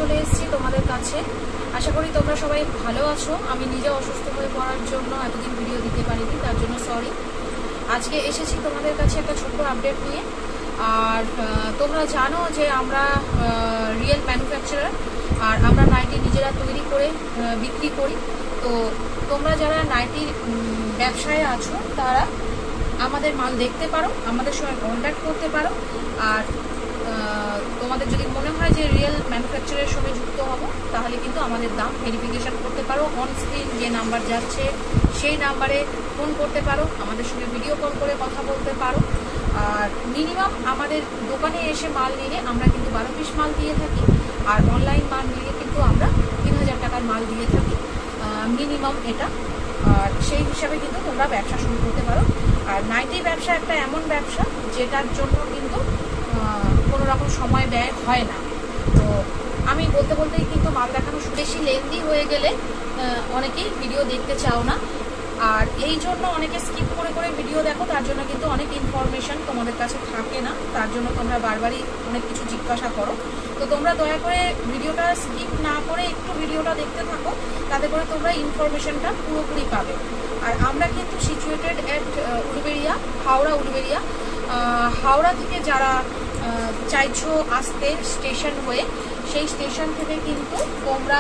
চলে এসেছি তোমাদের কাছে। আশা করি তোমরা সবাই ভালো আছো। আমি নিজে অসুস্থ হয়ে পড়ার জন্য এতদিন ভিডিও দিতে পারিনি, তার জন্য সরি। আজকে এসেছি তোমাদের কাছে একটা ছোট্ট আপডেট নিয়ে। আর তোমরা জানো যে আমরা রিয়েল ম্যানুফ্যাকচারার, আর আমরা নাইটি নিজেরা তৈরি করে বিক্রি করি। তো তোমরা যারা নাইটির ব্যবসায় আছো তারা আমাদের মাল দেখতে পারো, আমাদের সঙ্গে কন্ট্যাক্ট করতে পারো। আর তোমাদের যদি মনে হয় যে রিয়েল ম্যানুফ্যাকচারের সঙ্গে যুক্ত হবো, তাহলে কিন্তু আমাদের দাম ভেরিফিকেশান করতে পারো। অন স্ক্রিন যে নাম্বার যাচ্ছে সেই নাম্বারে ফোন করতে পারো, আমাদের সঙ্গে ভিডিও কল করে কথা বলতে পারো। আর মিনিমাম আমাদের দোকানে এসে মাল নিলে আমরা কিন্তু 12 পিস মাল দিয়ে থাকি, আর অনলাইন মাল নিলে কিন্তু আমরা 3000 টাকার মাল দিয়ে থাকি মিনিমাম এটা। আর সেই হিসাবে কিন্তু তোমরা ব্যবসা শুরু করতে পারো। আর নাইটি ব্যবসা একটা এমন ব্যবসা যেটার জন্য কিন্তু কোনো রকম সময় ব্যয় হয় না। তো আমি বলতে বলতেই কিন্তু মাল দেখানো বেশি লেন্দি হয়ে গেলে অনেকেই ভিডিও দেখতে চাও না, আর এই জন্য অনেকে স্কিপ করে করে ভিডিও দেখো, তার জন্য কিন্তু অনেক ইনফরমেশন তোমাদের কাছে থাকে না, তার জন্য তোমরা বারবারই অনেক কিছু জিজ্ঞাসা করো। তো তোমরা দয়া করে ভিডিওটা স্কিপ না করে একটু ভিডিওটা দেখতে থাকো, তাতে করে তোমরা ইনফরমেশনটা পুরোপুরি পাবে। আর আমরা কিন্তু সিচুয়েটেড অ্যাট উলুবেড়িয়া, হাওড়া উলুবেড়িয়া। হাওড়া থেকে যারা চাইছো আসতে স্টেশন হয়ে, সেই স্টেশন থেকে কিন্তু তোমরা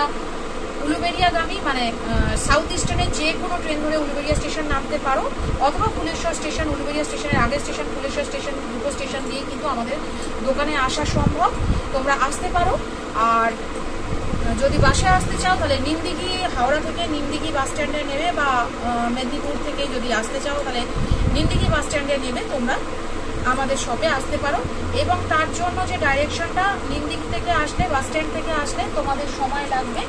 উলুবেড়িয়াগামী মানে সাউথ ইস্টার্নের যে কোনো ট্রেন ধরে উলুবেড়িয়া স্টেশন নামতে পারো, অথবা ফুলেশ্বর স্টেশন, উলুবেড়িয়া স্টেশনের আগের স্টেশন ফুলেশ্বর স্টেশন, দুটো স্টেশন দিয়ে কিন্তু আমাদের দোকানে আসা সম্ভব, তোমরা আসতে পারো। আর যদি বাসে আসতে চাও তাহলে নিমদিঘি, হাওড়া থেকে নিমদিঘি বাস স্ট্যান্ডে নেবে, বা মেদিনীপুর থেকে যদি আসতে চাও তাহলে নিমদিঘি বাস স্ট্যান্ডে নেবে তোমরা আমাদের শপে আসতে পারো। এবং তার জন্য যে ডাইরেকশনটা, নিমদিঘি থেকে আসলে, বাস স্ট্যান্ড থেকে আসলে তোমাদের সময় লাগবে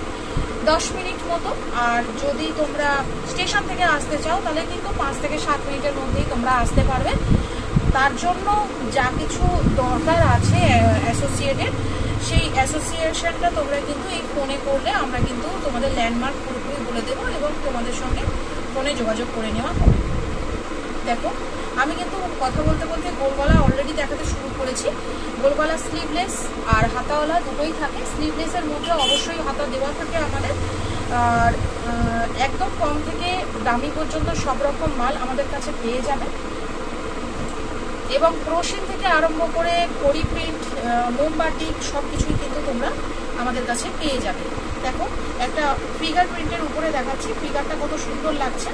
10 মিনিট মতো। আর যদি তোমরা স্টেশন থেকে আসতে চাও তাহলে কিন্তু 5 থেকে 7 মিনিটের মধ্যেই তোমরা আসতে পারবে। তার জন্য যা কিছু দরকার আছে অ্যাসোসিয়েটেড, সেই অ্যাসোসিয়েশনটা তোমরা কিন্তু এই ফোনে করলে আমরা কিন্তু তোমাদের ল্যান্ডমার্ক পুরোপুরি বলে দেবো এবং তোমাদের সঙ্গে ফোনে যোগাযোগ করে নেওয়া হবে। দেখো, আমি কিন্তু কথা বলতে বলতে গোলগলা অলরেডি দেখাতে শুরু করেছি। গোলগলা স্লিভলেস আর হাতাওয়ালা দুটোই থাকে। স্লিভলেসের মধ্যে অবশ্যই হাতা দেওয়া থাকে আমাদের। আর একদম কম থেকে দামি পর্যন্ত সব রকম মাল আমাদের কাছে পেয়ে যাবে। এবং ক্রোশিন থেকে আরম্ভ করে কড়ি প্রিন্ট, মোমবাটিক সব কিছুই কিন্তু তোমরা আমাদের কাছে পেয়ে যাবে। দেখো, একটা ফিগার প্রিন্টের উপরে দেখাচ্ছি, ফিগারটা কত সুন্দর লাগছে।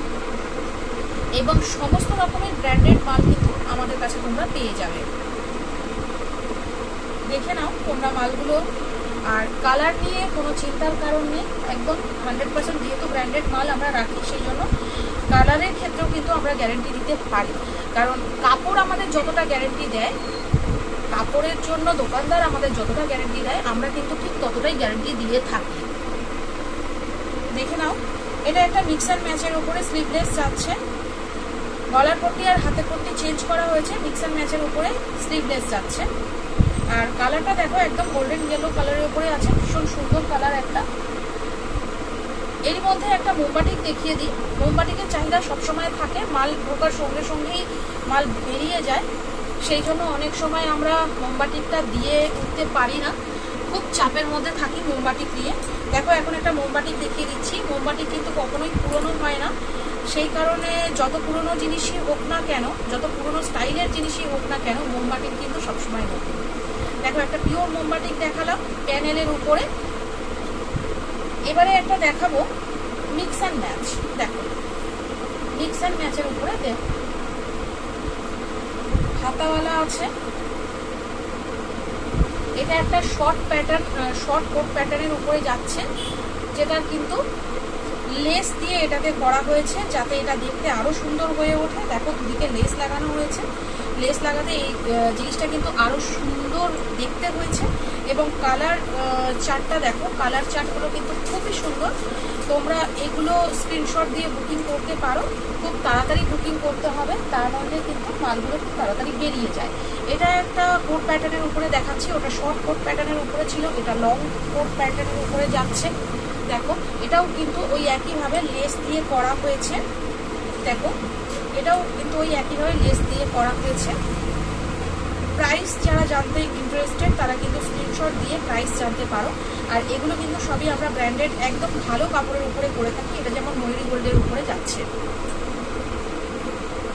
এবং সমস্ত রকমের ব্র্যান্ডেড মাল কিন্তু আমাদের কাছে তোমরা পেয়ে যাবে। দেখে নাও তোমরা মালগুলো। আর কালার নিয়ে কোনো চিন্তার কারণ নেই, একদম 100%, যেহেতু ব্র্যান্ডেড মাল আমরা রাখি সেই জন্য কালারের ক্ষেত্রেও কিন্তু আমরা গ্যারেন্টি দিতে পারি। কারণ কাপড় আমাদের যতটা গ্যারেন্টি দেয়, কাপড়ের জন্য দোকানদার আমাদের যতটা গ্যারেন্টি দেয়, আমরা কিন্তু ঠিক ততটাই গ্যারেন্টি দিয়ে থাকি। দেখে নাও, এটা একটা মিক্স অ্যান্ড ম্যাচের উপরে স্লিভলেস যাচ্ছে। গলার পট্টি আর হাতের পট্টি চেঞ্জ করা হয়েছে, মিক্স অ্যান্ড ম্যাচের উপরে স্লিভলেস যাচ্ছে। আর কালারটা দেখো, একদম গোল্ডেন ইয়েলো কালারের উপরে আছে, ভীষণ সুন্দর কালার একটা। এর মধ্যে একটা মোমবাটিক দেখিয়ে দিই। মোমবাটিকের চাহিদা সবসময় থাকে, মাল ঢোকার সঙ্গে সঙ্গেই মাল বেরিয়ে যায়, সেই জন্য অনেক সময় আমরা মোমবাটিকটা দিয়ে উঠতে পারি না, খুব চাপের মধ্যে থাকি মোমবাটিক নিয়ে। দেখো, এখন একটা মোমবাটিক দেখিয়ে দিচ্ছি। মোমবাটিক কিন্তু কখনোই পুরনো হয় না, সেই কারণে যত পুরনো জিনিসই হোক না কেন, যত পুরনো স্টাইলের জিনিসই হোক না কেন, মোমবাটিক কিন্তু সবসময় নতুন। দেখো, একটা পিওর মোমবাটিক দেখালাম প্যানেলের উপরে। এবারে একটা দেখাবো মিক্স অ্যান্ড ম্যাচ। দেখো, মিক্স অ্যান্ড ম্যাচের উপরে দেখো হাতাওয়ালা আছে। এটা একটা শর্ট প্যাটার্ন, শর্ট কোট প্যাটার্নের উপরে যাচ্ছে, যেটা কিন্তু লেস দিয়ে এটাকে করা হয়েছে যাতে এটা দেখতে আরো সুন্দর হয়ে ওঠে। দেখো, দুদিকে লেস লাগানো হয়েছে, লেস লাগাতে এই জিনিসটা কিন্তু আরো সুন্দর দেখতে হয়েছে। এবং কালার চার্টটা দেখো, কালার চার্টগুলো কিন্তু খুবই সুন্দর। তোমরা এগুলো স্ক্রিনশট দিয়ে বুকিং করতে পারো। খুব তাড়াতাড়ি বুকিং করতে হবে, তার মধ্যে কিন্তু মালগুলো খুব তাড়াতাড়ি বেরিয়ে যায়। এটা একটা কোট প্যাটার্নের উপরে দেখাচ্ছি, ওটা শর্ট কোট প্যাটার্নের উপরে ছিল, এটা লং কোট প্যাটার্নের উপরে যাচ্ছে। দেখো, এটাও কিন্তু ওই একইভাবে লেস দিয়ে করা হয়েছে। দেখো, এটাও কিন্তু ওই একইভাবে লেস দিয়ে করা হয়েছে। প্রাইস যারা জানতে ইন্টারেস্টেড তারা কিন্তু স্ক্রিনশট দিয়ে প্রাইস জানতে পারো। আর এগুলো কিন্তু সবই আমরা ব্র্যান্ডেড একদম ভালো কাপড়ের উপরে করে থাকি। এটা যেমন ময়ূরী গোল্ডের উপরে যাচ্ছে।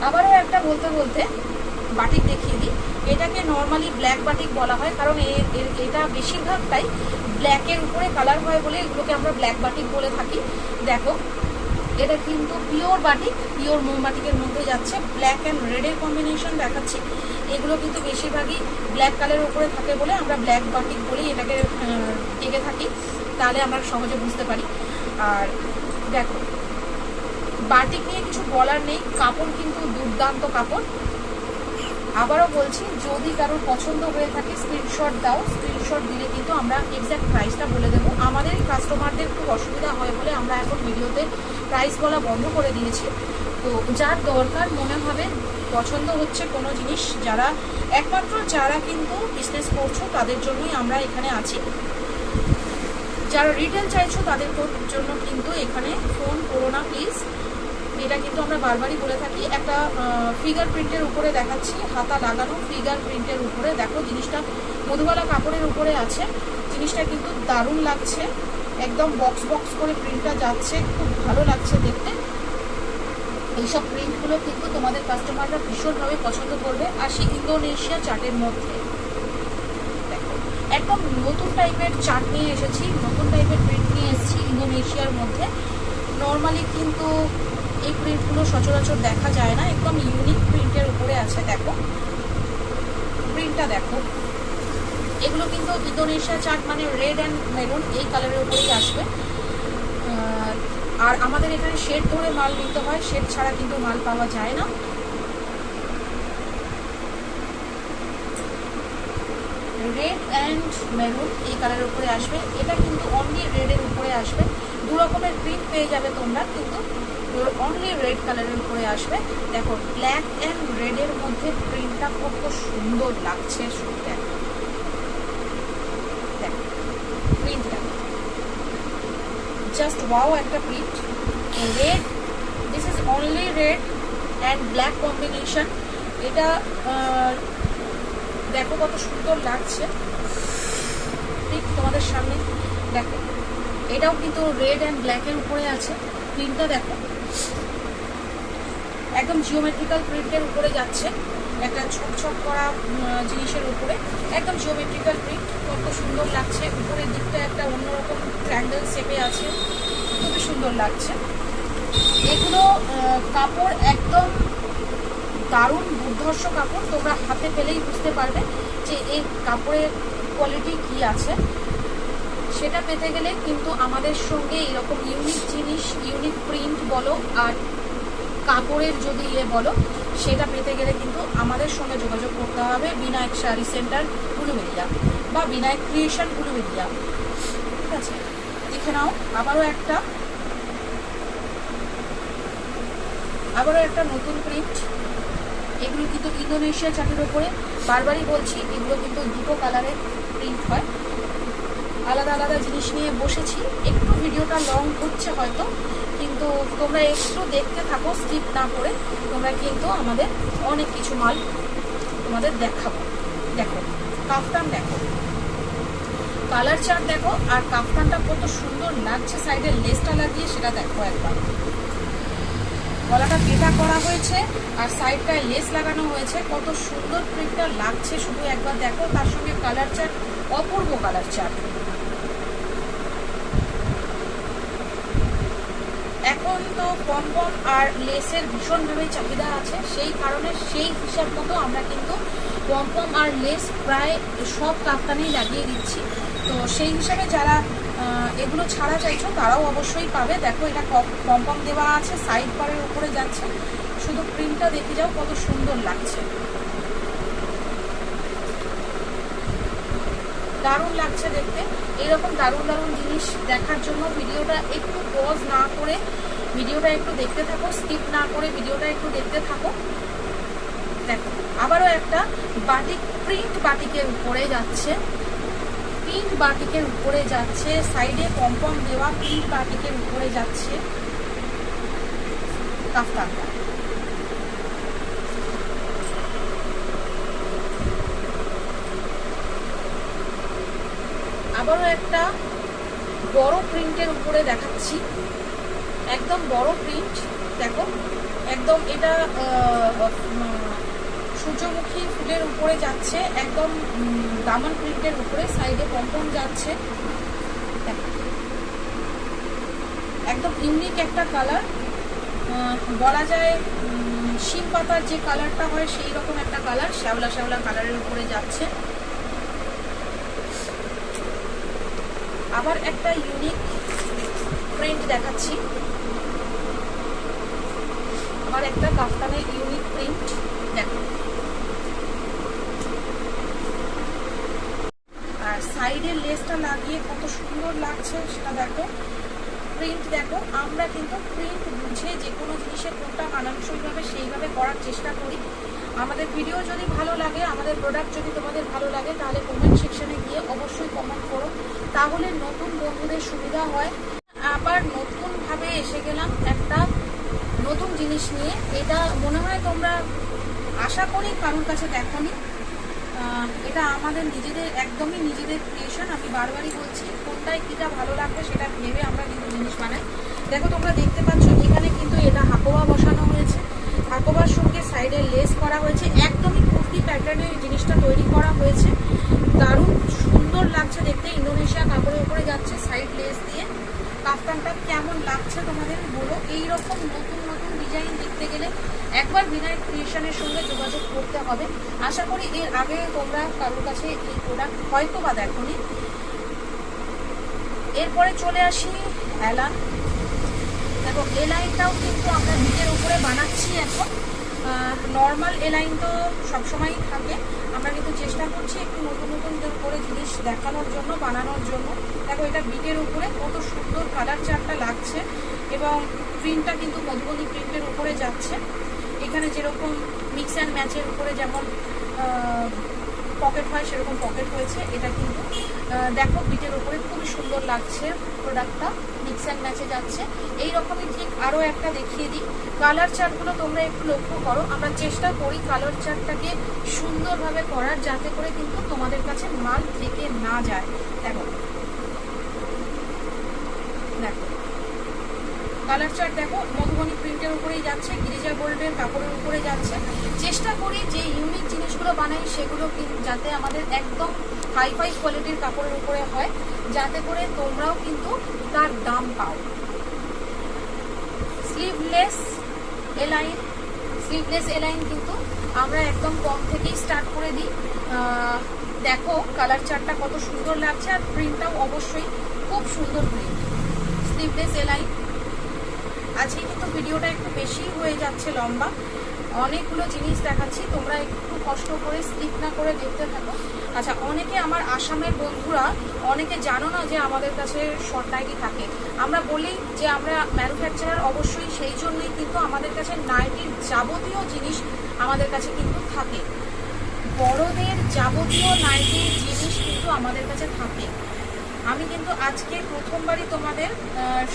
আবারও একটা বলতে বলতে বাটিক দেখিয়ে দিই। এটাকে নর্মালি ব্ল্যাক বাটিক বলা হয়, কারণ এটা বেশিরভাগটাই ব্ল্যাকের উপরে কালার হয় বলে এগুলোকে আমরা ব্ল্যাক বাটিক বলে থাকি। দেখো এটা কিন্তু পিওর বাটিক, পিওর মোমবাটিকের মধ্যে যাচ্ছে। ব্ল্যাক অ্যান্ড রেডের কম্বিনেশন দেখাচ্ছি। এগুলো কিন্তু বেশিরভাগই ব্ল্যাক কালারের উপরে থাকে বলে আমরা ব্ল্যাক বাটিক বলেই এটাকে টেকে থাকি, তাহলে আমরা সহজে বুঝতে পারি। আর দেখো বাটিক নিয়ে কিছু বলার নেই, কাপড় কিন্তু দুর্দান্ত কাপড়। আবারও বলছি, যদি কারোর পছন্দ হয়ে থাকে স্ক্রিনশট দাও, স্ক্রিনশট দিলে কিন্তু আমরা এক্স্যাক্ট প্রাইসটা বলে দেবো। আমাদের কাস্টমারদের খুব অসুবিধা হয় বলে আমরা এখন ভিডিওতে প্রাইস বলা বন্ধ করে দিয়েছি। তো যার দরকার মনে হবে, পছন্দ হচ্ছে কোনো জিনিস, একমাত্র যারা কিন্তু বিজনেস করছো তাদের জন্যই আমরা এখানে আছি। যারা রিটেল চাইছো তাদের জন্য কিন্তু এখানে ফোন করো না প্লিজ। এটা কিন্তু আমরা বারবারই বলে থাকি। একটা ফিগার প্রিন্টের উপরে দেখাচ্ছি, হাতা লাগানো ফিগার প্রিন্টের উপরে। দেখো জিনিসটা মধুবালা কাপড়ের উপরে আছে। জিনিসটা কিন্তু দারুণ লাগছে, একদম বক্স বক্স করে প্রিন্টটা যাচ্ছে, খুব ভালো লাগছে দেখতে। এইসব প্রিন্টগুলো কিন্তু তোমাদের কাস্টমাররা ভীষণভাবে পছন্দ করবে। আসি ইন্দোনেশিয়া চার্টের মধ্যে। দেখো একদম নতুন টাইপের চার্ট নিয়ে এসেছি, নতুন টাইপের প্রিন্ট নিয়ে এসেছি ইন্দোনেশিয়ার মধ্যে। নর্মালি কিন্তু এই প্রিন্টগুলো সচরাচর দেখা যায় না, একদম ইউনিক প্রিন্টের উপরে আছে। দেখো প্রিন্টটা দেখো, এগুলো কিন্তু ইন্দোনেশিয়া চার্ট মানে রেড অ্যান্ড মেরুন এই কালারের উপরেই আসবে। আর আমাদের এখানে শেড ধরে মাল নিতে হয়, শেড ছাড়া কিন্তু মাল পাওয়া যায় না। রেড অ্যান্ড মেরুন এই কালারের উপরে আসবে। এটা কিন্তু অনলি রেডের উপরে আসবে। দু রকমের প্রিন্ট পেয়ে যাবে তোমরা, কিন্তু অনলি রেড কালারের উপরে আসবে। দেখো ব্ল্যাক অ্যান্ড রেডের মধ্যে প্রিন্টটা কত সুন্দর লাগছে। দেখো প্রিন্টটা জাস্ট ওয়াও একটা print. Red, this is only red and black combination. এটা দেখো কত সুন্দর লাগছে ঠিক তোমাদের সামনে। দেখো এটাও কিন্তু রেড অ্যান্ড ব্ল্যাকের উপরে আছে। প্রিন্টটা দেখো একদম জিওমেট্রিক্যাল প্রিন্টের উপরে যাচ্ছে, একটা ছোট ছোট করা জিনিসের উপরে একদম জিওমেট্রিক্যাল প্রিন্ট, কত সুন্দর লাগছে। উপরের দিকটা একটা অন্যরকম ট্রায়াঙ্গেল শেপে আছে, খুবই সুন্দর লাগছে। এগুলো কাপড় একদম দারুণ দুর্ধর্ষ কাপড়, তোমরা হাতে পেলেই বুঝতে পারবে যে এই কাপড়ের কোয়ালিটি কি আছে। সেটা পেতে গেলে কিন্তু আমাদের সঙ্গে এরকম ইউনিক জিনিস, ইউনিক প্রিন্ট বলো আর কাপড়ের যদি বলো, সেটা পেতে গেলে কিন্তু আমাদের সঙ্গে যোগাযোগ করতে হবে। বিনায়ক শাড়ি সেন্টার উলুবেড়িয়া বা বিনায়ক ক্রিয়েশন উলুবেড়িয়া। ঠিক আছে, দেখে নাও আবারও একটা নতুন প্রিন্ট। এগুলো কিন্তু ইন্দোনেশিয়া চার্টের উপরে। বারবারই বলছি, এগুলো কিন্তু দুটো কালারের প্রিন্ট হয়। আলাদা আলাদা জিনিস নিয়ে বসেছি, একটু ভিডিওটা লং হচ্ছে হয়তো, কিন্তু তোমরা একটু দেখতে থাকো স্কিপ না করে। তোমরা কিন্তু আমাদের অনেক কিছু মাল তোমাদের দেখাবো। দেখো কাফতান, দেখো কালার চার্ট দেখো, আর কাফতানটা কত সুন্দর লাগছে। সাইডে লেসটা লাগিয়ে সেটা দেখো একবার। গলাটা পেটা করা হয়েছে আর সাইডটায় লেস লাগানো হয়েছে, কত সুন্দর প্রিন্টটা লাগছে শুধু একবার দেখো। তার সঙ্গে কালার চার্ট, অপূর্ব কালার চার্ট। এখন তো পমপম আর লেসের ভীষণভাবে চাহিদা আছে, সেই কারণে সেই হিসাব মতো আমরা কিন্তু পমপম আর লেস প্রায় সব কাফতানেই লাগিয়ে দিচ্ছি। তো সেই হিসাবে যারা এগুলো ছাড়া চাইছো তারাও অবশ্যই পাবে। দেখো এটা পমপম দেওয়া আছে, সাইড পারের উপরে যাচ্ছে। শুধু প্রিন্টটা দেখে যাও কত সুন্দর লাগছে, দারুণ লাগছে দেখতে। এরকম দারুণ দারুণ জিনিস দেখার জন্য ভিডিওটা একটু পজ না করে ভিডিওটা একটু দেখতে থাকো, স্কিপ না করে ভিডিওটা একটু দেখতে থাকো। দেখো আবারও একটা বাটিক প্রিন্ট, বাটিকের উপরে যাচ্ছে, প্রিন্ট বাটিকের উপরে যাচ্ছে, সাইডে পমপম দেওয়া প্রিন্ট বাটিকের উপরে যাচ্ছে কাফতানটা। আবারও একটা বড় প্রিন্টের উপরে দেখাচ্ছি, একদম বড় প্রিন্ট। দেখো একদম এটা সূর্যমুখী ফুলের উপরে যাচ্ছে, একদম দামান প্রিন্টের উপরে, সাইডে পম্পম যাচ্ছে। একদম ইউনিক একটা কালার, বলা যায় শিম পাতার যে কালারটা হয় সেই রকম একটা কালার, শ্যাওলা শ্যাওলা কালারের উপরে যাচ্ছে। আবার একটা ইউনিক প্রিন্ট দেখাচ্ছি, আবার একটা কাফতানের ইউনিক প্রিন্ট। দেখো আর সাইডের লেসটা লাগিয়ে কত সুন্দর লাগছে সেটা দেখো। প্রিন্ট দেখো, আমরা কিন্তু প্রিন্ট বুঝে যে কোনো জিনিসের কোনটা মানানসইভাবে সেইভাবে করার চেষ্টা করি। আমাদের ভিডিও যদি ভালো লাগে, আমাদের প্রোডাক্ট যদি তোমাদের ভালো লাগে, তাহলে কমেন্ট সেকশনে গিয়ে অবশ্যই কমেন্ট করো, তাহলে নতুন বন্ধুদের সুবিধা হয়। আবার নতুনভাবে এসে গেলাম একটা নতুন জিনিস নিয়ে। এটা মনে হয় তোমরা আশা করি কারোর কাছে দেখোনি। এটা আমাদের নিজেদের, একদমই নিজেদের ক্রিয়েশন। আমি বারবারই বলছি, কোনটায় কীটা ভালো লাগবে সেটা ভেবে আমরা কিন্তু জিনিস বানাই। দেখো তোমরা দেখতে পাচ্ছ এখানে কিন্তু এটা হাকোবা বসানো হয়েছে, হাকোবার সঙ্গে সাইডে লেস করা হয়েছে, একদমই কুর্তি প্যাটার্নের জিনিসটা তৈরি করা হয়েছে। দারুণ সুন্দর লাগছে দেখতে, ইন্দোনেশিয়া কাপড়ের উপরে যাচ্ছে সাইড লেস দিয়ে। কাফতানটা কেমন লাগছে তোমাদের বলো। এইরকম নতুন নতুন ডিজাইন দেখতে গেলে একবার বিনায়ক ক্রিয়েশনের সঙ্গে যোগাযোগ করতে হবে। আশা করি এর আগে তোমরা কারোর কাছে এই প্রোডাক্ট হয়তো বা দেখোনি। এরপরে চলে আসি এলান। দেখো এলাইনটাও কিন্তু আমরা বিটের উপরে বানাচ্ছি এখন। নর্মাল এলাইন তো সবসময়ই থাকে, আমরা কিন্তু চেষ্টা করছি একটু নতুন নতুন করে জিনিস দেখানোর জন্য, বানানোর জন্য। দেখো এটা বিটের উপরে কত সুন্দর কালার চারটা লাগছে, এবং প্রিন্টটা কিন্তু মধুবনী প্রিন্টের উপরে যাচ্ছে। এখানে যেরকম মিক্স অ্যান্ড ম্যাচের উপরে যেমন পকেট হয় সেরকম পকেট হয়েছে। এটা কিন্তু দেখো বিটের উপরে খুবই সুন্দর লাগছে প্রোডাক্টটা, মিক্স অ্যান্ড ম্যাচে যাচ্ছে। এইরকমই ঠিক আরও একটা দেখিয়ে দিই। কালার চার্টগুলো তোমরা একটু লক্ষ্য করো, আমরা চেষ্টা করি কালার চার্টটাকে সুন্দরভাবে করার, যাতে করে কিন্তু তোমাদের কাছে মাল থেকে না যায়। দেখো দেখো কালার চার্ট দেখো, মধুবনী প্রিন্টের উপরেই যাচ্ছে, গিরিজা গোল্ডের কাপড়ের উপরে যাচ্ছে। চেষ্টা করি যে ইউনিক জিনিসগুলো বানাই সেগুলো যাতে আমাদের একদম হাই ফাই কোয়ালিটির কাপড়ের উপরে হয়, যাতে করে তোমরাও কিন্তু তার দাম পাও। স্লিভলেস এলাইন, স্লিভলেস এলাইন কিন্তু আমরা একদম কম থেকেই স্টার্ট করে দিই। দেখো কালার চার্টটা কত সুন্দর লাগছে, আর প্রিন্টটাও অবশ্যই খুব সুন্দর প্রিন্ট। Sleeveless align. আজকে কিন্তু ভিডিওটা একটু বেশি হয়ে যাচ্ছে, লম্বা, অনেকগুলো জিনিস দেখাচ্ছি, তোমরা একটু কষ্ট করে স্কিপ না করে দেখতে থাকো। আচ্ছা, অনেকে আমার আসামের বন্ধুরা অনেকে জানো না যে আমাদের কাছে শর্ট নাইটি থাকে। আমরা বলি যে আমরা ম্যানুফ্যাকচারার, অবশ্যই সেই জন্যই কিন্তু আমাদের কাছে নাইটির যাবতীয় জিনিস আমাদের কাছে কিন্তু থাকে। বড়দের যাবতীয় নাইটির জিনিস কিন্তু আমাদের কাছে থাকে। আমি কিন্তু আজকে প্রথমবারই তোমাদের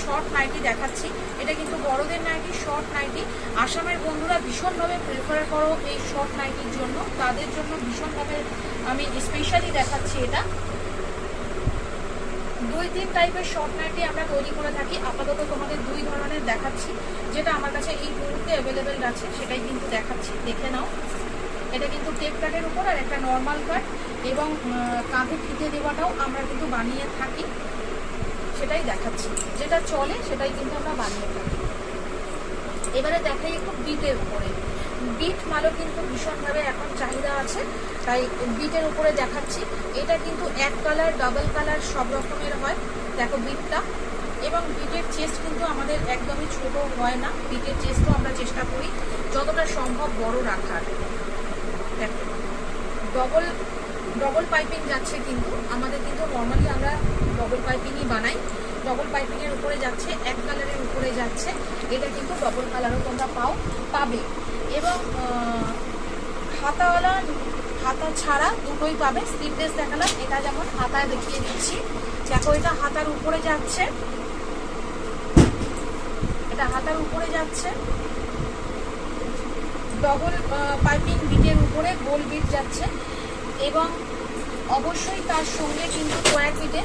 শর্ট নাইটি দেখাচ্ছি। এটা কিন্তু বড়দের নাইটি, শর্ট নাইটি। আসামের বন্ধুরা ভীষণভাবে প্রেফার করো এই শর্ট নাইটির জন্য, তাদের জন্য ভীষণভাবে আমি স্পেশালি দেখাচ্ছি। এটা 2-3 টাইপের শর্ট নাইটি আমরা তৈরি করে থাকি। আপাতত তোমাদের 2 ধরনের দেখাচ্ছি, যেটা আমার কাছে এই মুহূর্তে অ্যাভেলেবেল আছে সেটাই কিন্তু দেখাচ্ছি, দেখে নাও। এটা কিন্তু টেপ কাটের উপর, আর একটা নর্মাল কাট, এবং কাঁধে ফিতে দেওয়াটাও আমরা কিন্তু বানিয়ে থাকি, সেটাই দেখাচ্ছি। যেটা চলে সেটাই কিন্তু আমরা বানিয়ে থাকি। এবারে দেখাই একটু বিটের উপরে। বিট মালও কিন্তু ভীষণভাবে এখন চাহিদা আছে, তাই বিটের উপরে দেখাচ্ছি। এটা কিন্তু এক কালার, ডাবল কালার সব রকমের হয়। দেখো বিটটা, এবং বিটের চেস্ট কিন্তু আমাদের একদমই ছোট হয় না। বিটের চেস্টও আমরা চেষ্টা করি যতটা সম্ভব বড় রাখার। দেখো ডবল পাইপিং যাচ্ছে, কিন্তু আমাদের কিন্তু নর্মালি আমরা ডবল পাইপিংই বানাই। ডবল পাইপিংয়ের উপরে যাচ্ছে, এক কালারের উপরে যাচ্ছে। এটা কিন্তু ডবল কালারও তোমরা পাবে, এবং হাতাওয়ালা, হাতা ছাড়া দুটোই পাবে। স্লিভলেস দেখালাম, এটা যেমন হাতায় দেখিয়ে দিচ্ছি। দেখো এটা হাতার উপরে যাচ্ছে, এটা হাতার উপরে যাচ্ছে। ডবল পাইপিং বিটের উপরে গোল বিট যাচ্ছে, এবং অবশ্যই তার সঙ্গে কিন্তু স্কোয়ার বিটে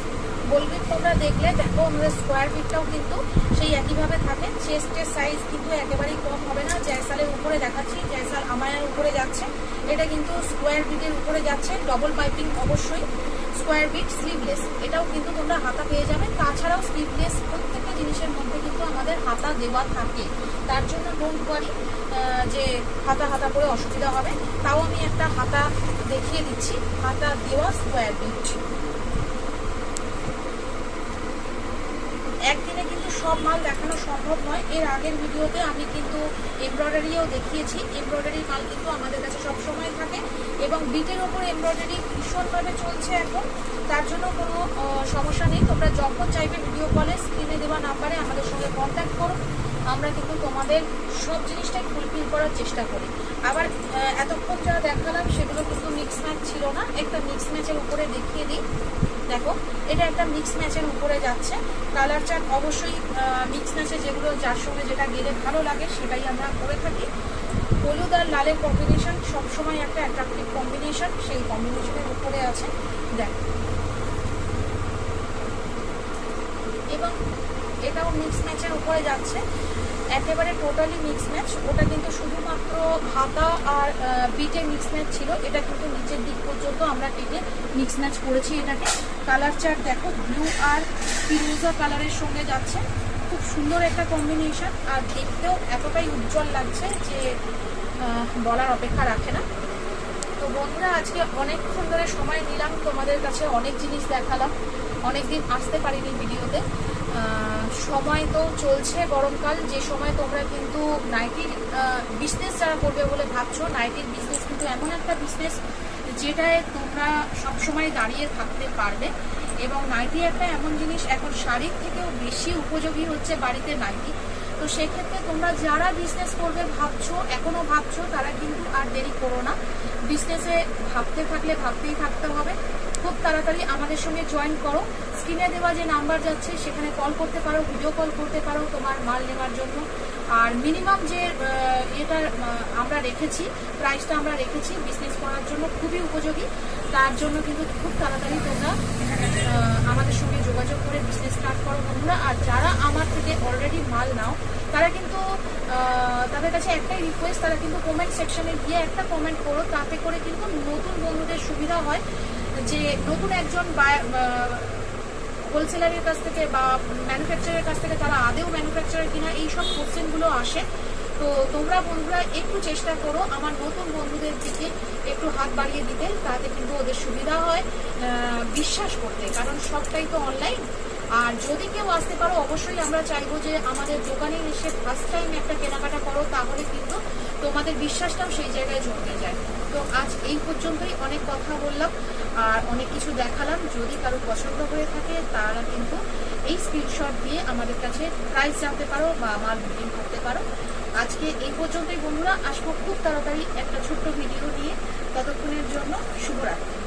বলবি তোমরা দেখলে দেখো আমাদের স্কোয়ার ফিটটাও কিন্তু সেই একইভাবে থাকে। চেস্টের সাইজ কিন্তু একেবারেই কম হবে না। জয়সালের উপরে দেখাচ্ছি, জয়সাল আমায়ার উপরে যাচ্ছে, এটা কিন্তু স্কোয়ার ফিটের উপরে যাচ্ছে। ডবল পাইপিং অবশ্যই, স্কোয়ার বিট, স্লিভলেস, এটাও কিন্তু তোমরা হাতা পেয়ে যাবে। তাছাড়াও স্লিভলেস প্রত্যেকটা জিনিসের মধ্যে কিন্তু আমাদের হাতা দেওয়া থাকে। তার জন্য ডোন্ট ওয়ারি যে হাতা করে অসুবিধা হবে। তাও আমি একটা হাতা দেখিয়ে দিচ্ছি, হাতা দেওয়া স্কোয়ার বিট। একদিনে কিন্তু সব মাল দেখানো সম্ভব নয়। এর আগের ভিডিওতে আমি কিন্তু এমব্রয়ডারিও দেখিয়েছি। এমব্রয়ডারির মাল কিন্তু আমাদের কাছে সবসময় থাকে এবং বিটের ওপর এমব্রয়ডারি ভীষণভাবে চলছে এখন। তার জন্য কোনো সমস্যা নেই। তোমরা যখন চাইবে ভিডিও কলে স্ক্রিনে দেওয়া নাম্বারে আমাদের সঙ্গে কন্ট্যাক্ট করো। আমরা কিন্তু তোমাদের সব জিনিসটাই ফুলফিল করার চেষ্টা করি। আবার এতক্ষণ যা দেখালাম সেগুলো কিন্তু মিক্স ম্যাচ ছিল না। একটা মিক্স ম্যাচের উপরে দেখিয়ে দিই। দেখো এটা একটা মিক্স ম্যাচের উপরে যাচ্ছে। কালার চার্ট অবশ্যই মিক্স ম্যাচে যেগুলো যার সঙ্গে যেটা গেলে ভালো লাগে সেটাই আমরা করে থাকি। হলুদ আর লালের কম্বিনেশন সবসময় একটা অ্যাট্রাকটিভ কম্বিনেশন, সেই কম্বিনেশনের উপরে আছে দেখো। এবং এটাও মিক্স ম্যাচের উপরে যাচ্ছে, একেবারে টোটালি মিক্স ম্যাচ। ওটা কিন্তু শুধুমাত্র হাতা আর বিটে মিক্স ম্যাচ ছিল, এটা কিন্তু নিচের দিক পর্যন্ত আমরা কেটে মিক্স ম্যাচ করেছি এটাকে। কালার চার্ট দেখো, ব্লু আর ফিরোজা কালারের সঙ্গে যাচ্ছে, খুব সুন্দর একটা কম্বিনেশন। আর দেখতেও এতটাই উজ্জ্বল লাগছে যে বলার অপেক্ষা রাখে না। তো বন্ধুরা, আজকে অনেকক্ষণ ধরে সময় নিলাম, তোমাদের কাছে অনেক জিনিস দেখালাম। অনেকদিন আসতে পারিনি ভিডিওতে, সময় তো চলছে গরমকাল, যে সময় তোমরা কিন্তু নাইটির বিজনেস যারা করবে বলে ভাবছো, নাইটির বিজনেস কিন্তু এমন একটা বিজনেস যেটায় তোমরা সবসময় দাঁড়িয়ে থাকতে পারবে। এবং নাইটি একটা এমন জিনিস, এখন শাড়ির থেকেও বেশি উপযোগী হচ্ছে বাড়িতে নাইটি। তো সেক্ষেত্রে তোমরা যারা বিজনেস করবে ভাবছো, এখনও ভাবছো, তারা কিন্তু আর দেরি করো না। বিজনেসে ভাবতে থাকলে ভাবতেই থাকতে হবে। খুব তাড়াতাড়ি আমাদের সঙ্গে জয়েন করো। স্ক্রিনে দেওয়া যে নাম্বার যাচ্ছে সেখানে কল করতে পারো, ভিডিও কল করতে পারো তোমার মাল নেওয়ার জন্য। আর মিনিমাম যে এটা আমরা রেখেছি, প্রাইসটা আমরা রেখেছি বিজনেস করার জন্য খুবই উপযোগী। তার জন্য কিন্তু খুব তাড়াতাড়ি তোমরা আমাদের সঙ্গে যোগাযোগ করে বিজনেস স্টার্ট করো বন্ধুরা। আর যারা আমার থেকে অলরেডি মাল নাও, তারা কিন্তু তাদের কাছে একটাই রিকোয়েস্ট, তারা কিন্তু কমেন্ট সেকশনে গিয়ে একটা কমেন্ট করো। তাতে করে কিন্তু নতুন বন্ধুদের সুবিধা হয় যে নতুন একজন হোলসেলারের কাছ থেকে বা ম্যানুফ্যাকচারের কাছ থেকে তারা আদেও ম্যানুফ্যাকচারার কিনা, এইসব কোশ্চেনগুলো আসে। তো তোমরা বন্ধুরা একটু চেষ্টা করো আমার নতুন বন্ধুদের দিকে একটু হাত বাড়িয়ে দিতে, তাতে কিন্তু ওদের সুবিধা হয় বিশ্বাস করতে, কারণ সবটাই তো অনলাইন। আর যদি কেউ আসতে পারো, অবশ্যই আমরা চাইবো যে আমাদের দোকানে এসে ফার্স্ট টাইম একটা কেনাকাটা করো, তাহলে কিন্তু তোমাদের বিশ্বাসটাও সেই জায়গায় জমে যায়। তো আজ এই পর্যন্তই, অনেক কথা বললাম আর অনেক কিছু দেখালাম। যদি কারো পছন্দ হয়ে থাকে তারা কিন্তু এই স্ক্রিনশট দিয়ে আমাদের কাছে প্রাইস জানতে পারো বা মাল বুকিং করতে পারো। আজকে এই পর্যন্তই বন্ধুরা, আসবো খুব তাড়াতাড়ি একটা ছোট্ট ভিডিও নিয়ে। ততক্ষণের জন্য শুভরাত্রি।